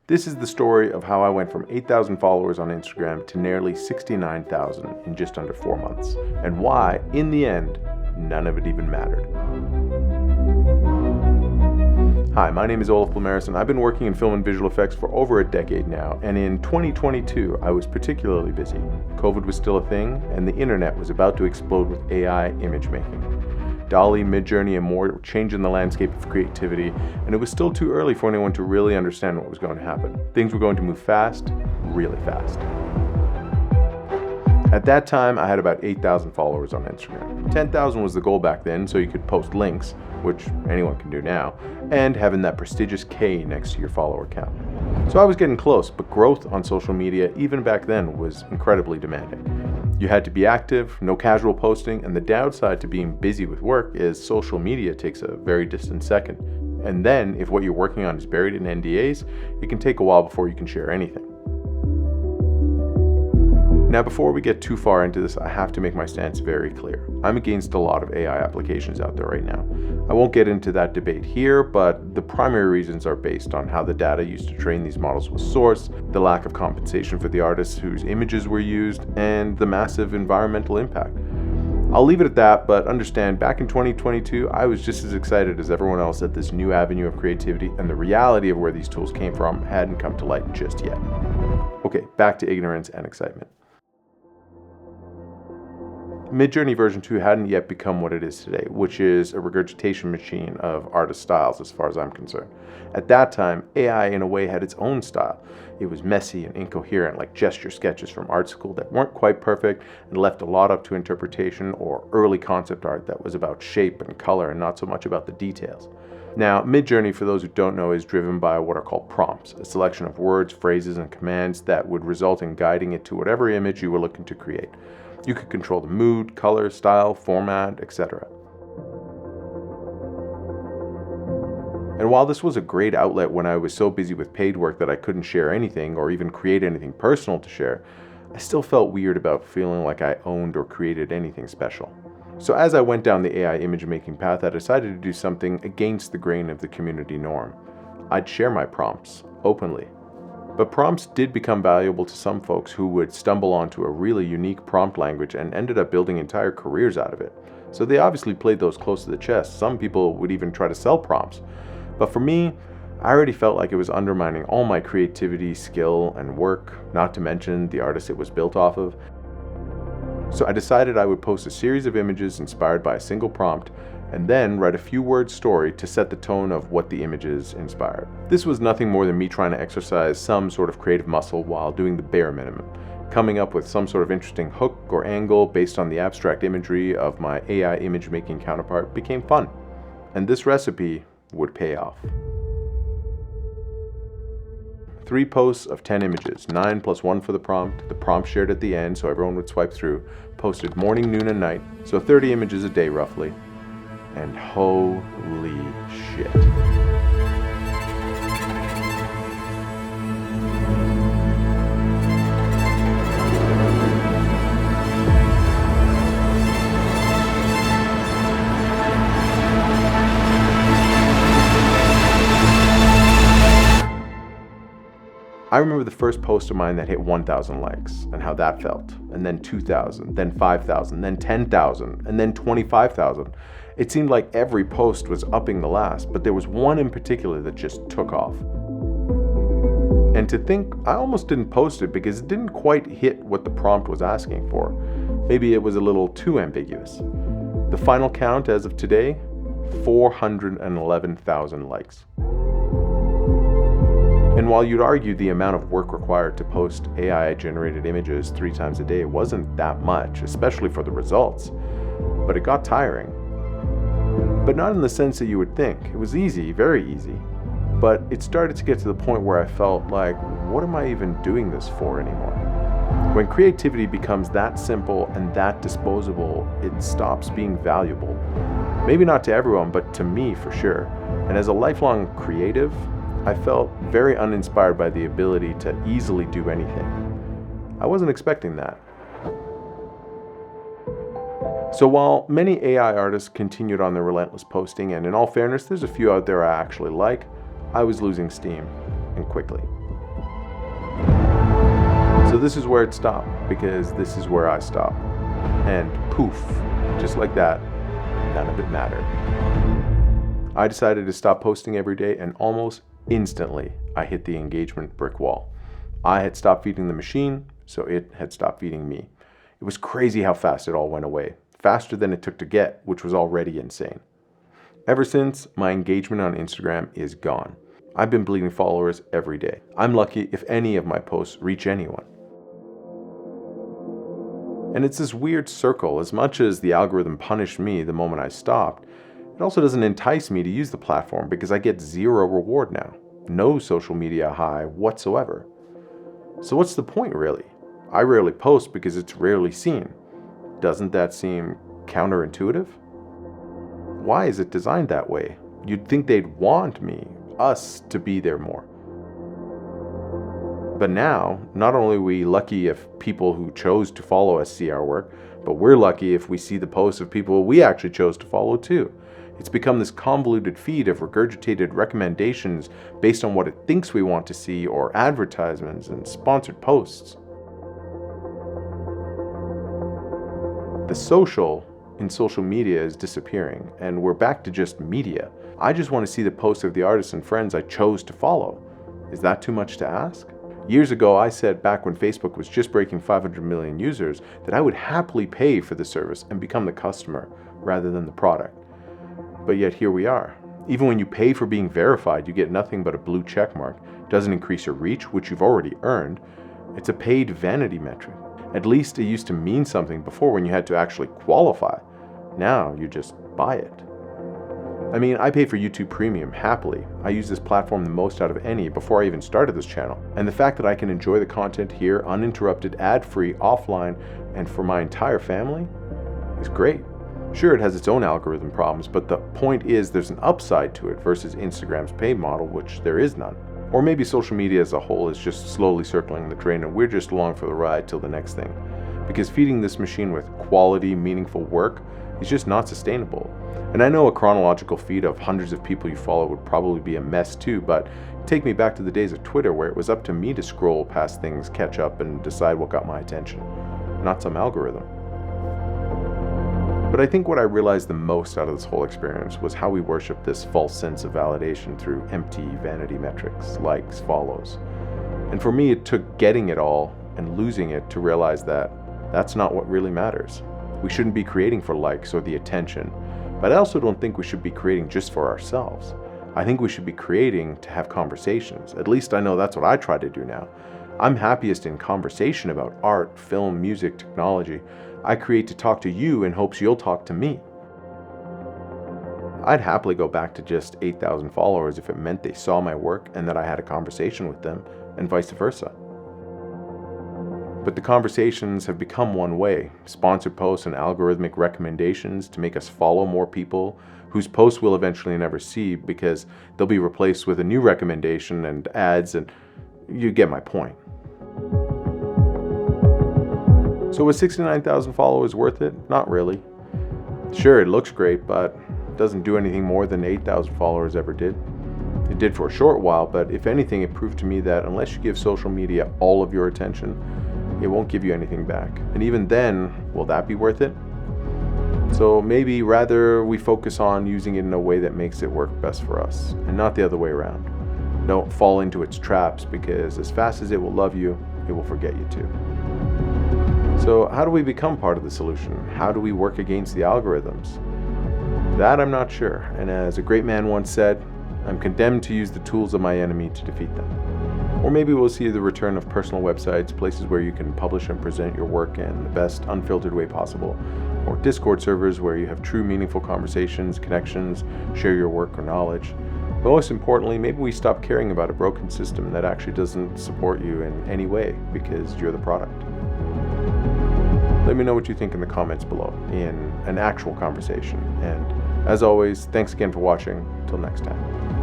This is the story of how I went from 8,000 followers on Instagram to nearly 69,000 in just under 4 months, and why, in the end, none of it even mattered. Hi, my name is Olaf Blommaris, and I've been working in film and visual effects for over a decade now, and in 2022 I was particularly busy. COVID was still a thing, and the internet was about to explode with AI image making. DALL-E, MIDJOURNEY, and more were changing the landscape of creativity, and it was still too early for anyone to really understand what was going to happen. Things were going to move fast, really fast. At that time, I had about 8,000 followers on Instagram. 10,000 was the goal back then, so you could post links, which anyone can do now, and having that prestigious K next to your follower count. So I was getting close, but growth on social media, even back then, was incredibly demanding. You had to be active, no casual posting, and the downside to being busy with work is social media takes a very distant second. And then, if what you're working on is buried in NDAs, it can take a while before you can share anything. Now, before we get too far into this, I have to make my stance very clear. I'm against a lot of AI applications out there right now. I won't get into that debate here, but the primary reasons are based on how the data used to train these models was sourced, the lack of compensation for the artists whose images were used, and the massive environmental impact. I'll leave it at that, but understand, back in 2022, I was just as excited as everyone else at this new avenue of creativity, and the reality of where these tools came from hadn't come to light just yet. Okay, back to ignorance and excitement. MIDJOURNEY version 2 hadn't yet become what it is today, which is a regurgitation machine of artist styles as far as I'm concerned. At that time, AI in a way had its own style. It was messy and incoherent, like gesture sketches from art school that weren't quite perfect and left a lot up to interpretation, or early concept art that was about shape and color and not so much about the details. Now, MIDJOURNEY, for those who don't know, is driven by what are called prompts, a selection of words, phrases, and commands that would result in guiding it to whatever image you were looking to create. You could control the mood, color, style, format, etc. And while this was a great outlet when I was so busy with paid work that I couldn't share anything or even create anything personal to share, I still felt weird about feeling like I owned or created anything special. So as I went down the AI image making path, I decided to do something against the grain of the community norm. I'd share my prompts openly. But prompts did become valuable to some folks who would stumble onto a really unique prompt language and ended up building entire careers out of it. So they obviously played those close to the chest. Some people would even try to sell prompts. But for me, I already felt like it was undermining all my creativity, skill, and work, not to mention the artist it was built off of. So I decided I would post a series of images inspired by a single prompt, and then write a few word story to set the tone of what the images inspired. This was nothing more than me trying to exercise some sort of creative muscle while doing the bare minimum. Coming up with some sort of interesting hook or angle based on the abstract imagery of my AI image making counterpart became fun. And this recipe would pay off. 3 posts of 10 images, 9 plus 1 for the prompt shared at the end so everyone would swipe through, posted morning, noon, and night, so 30 images a day roughly. And holy shit. I remember the first post of mine that hit 1,000 likes and how that felt, and then 2,000, then 5,000, then 10,000, and then 25,000. It seemed like every post was upping the last, but there was one in particular that just took off. And to think, I almost didn't post it because it didn't quite hit what the prompt was asking for. Maybe it was a little too ambiguous. The final count as of today, 411,000 likes. And while you'd argue the amount of work required to post AI-generated images 3 times a day wasn't that much, especially for the results, but it got tiring. But not in the sense that you would think. It was easy, very easy, but it started to get to the point where I felt like, what am I even doing this for anymore? When creativity becomes that simple and that disposable, it stops being valuable. Maybe not to everyone, but to me for sure. And as a lifelong creative, I felt very uninspired by the ability to easily do anything. I wasn't expecting that. So while many AI artists continued on their relentless posting, and in all fairness, there's a few out there I actually like, I was losing steam, and quickly. So this is where it stopped, because this is where I stopped. And poof, just like that, none of it mattered. I decided to stop posting every day, and almost instantly I hit the engagement brick wall. I had stopped feeding the machine, so it had stopped feeding me. It was crazy how fast it all went away, faster than it took to get, which was already insane. Ever since, my engagement on Instagram is gone. I've been bleeding followers every day. I'm lucky if any of my posts reach anyone. And it's this weird circle. As much as the algorithm punished me the moment I stopped, it also doesn't entice me to use the platform because I get zero reward now. No social media high whatsoever. So what's the point really? I rarely post because it's rarely seen. Doesn't that seem counterintuitive? Why is it designed that way? You'd think they'd want us to be there more. But now, not only are we lucky if people who chose to follow us see our work, but we're lucky if we see the posts of people we actually chose to follow too. It's become this convoluted feed of regurgitated recommendations based on what it thinks we want to see, or advertisements and sponsored posts. The social in social media is disappearing, and we're back to just media. I just want to see the posts of the artists and friends I chose to follow. Is that too much to ask? Years ago, I said back when Facebook was just breaking 500 million users that I would happily pay for the service and become the customer rather than the product. But yet here we are. Even when you pay for being verified, you get nothing but a blue check mark. It doesn't increase your reach, which you've already earned. It's a paid vanity metric. At least it used to mean something before when you had to actually qualify. Now you just buy it. I mean, I pay for YouTube Premium happily. I use this platform the most out of any before I even started this channel. And the fact that I can enjoy the content here uninterrupted, ad-free, offline, and for my entire family is great. Sure, it has its own algorithm problems, but the point is there's an upside to it versus Instagram's paid model, which there is none. Or maybe social media as a whole is just slowly circling the drain and we're just along for the ride till the next thing. Because feeding this machine with quality, meaningful work is just not sustainable. And I know a chronological feed of hundreds of people you follow would probably be a mess too, but take me back to the days of Twitter where it was up to me to scroll past things, catch up, and decide what got my attention, not some algorithm. But I think what I realized the most out of this whole experience was how we worship this false sense of validation through empty vanity metrics, likes, follows. And for me, it took getting it all and losing it to realize that that's not what really matters. We shouldn't be creating for likes or the attention, but I also don't think we should be creating just for ourselves. I think we should be creating to have conversations. At least I know that's what I try to do now. I'm happiest in conversation about art, film, music, technology. I create to talk to you in hopes you'll talk to me. I'd happily go back to just 8,000 followers if it meant they saw my work and that I had a conversation with them, and vice versa. But the conversations have become one way, sponsored posts and algorithmic recommendations to make us follow more people whose posts we'll eventually never see because they'll be replaced with a new recommendation and ads, and you get my point. So was 69,000 followers worth it? Not really. Sure, it looks great, but it doesn't do anything more than 8,000 followers ever did. It did for a short while, but if anything, it proved to me that unless you give social media all of your attention, it won't give you anything back. And even then, will that be worth it? So maybe rather we focus on using it in a way that makes it work best for us, and not the other way around. Don't fall into its traps, because as fast as it will love you, it will forget you too. So how do we become part of the solution? How do we work against the algorithms? That I'm not sure, and as a great man once said, I'm condemned to use the tools of my enemy to defeat them. Or maybe we'll see the return of personal websites, places where you can publish and present your work in the best unfiltered way possible, or Discord servers where you have true meaningful conversations, connections, share your work or knowledge. But most importantly, maybe we stop caring about a broken system that actually doesn't support you in any way because you're the product. Let me know what you think in the comments below in an actual conversation. And as always, thanks again for watching. Till next time.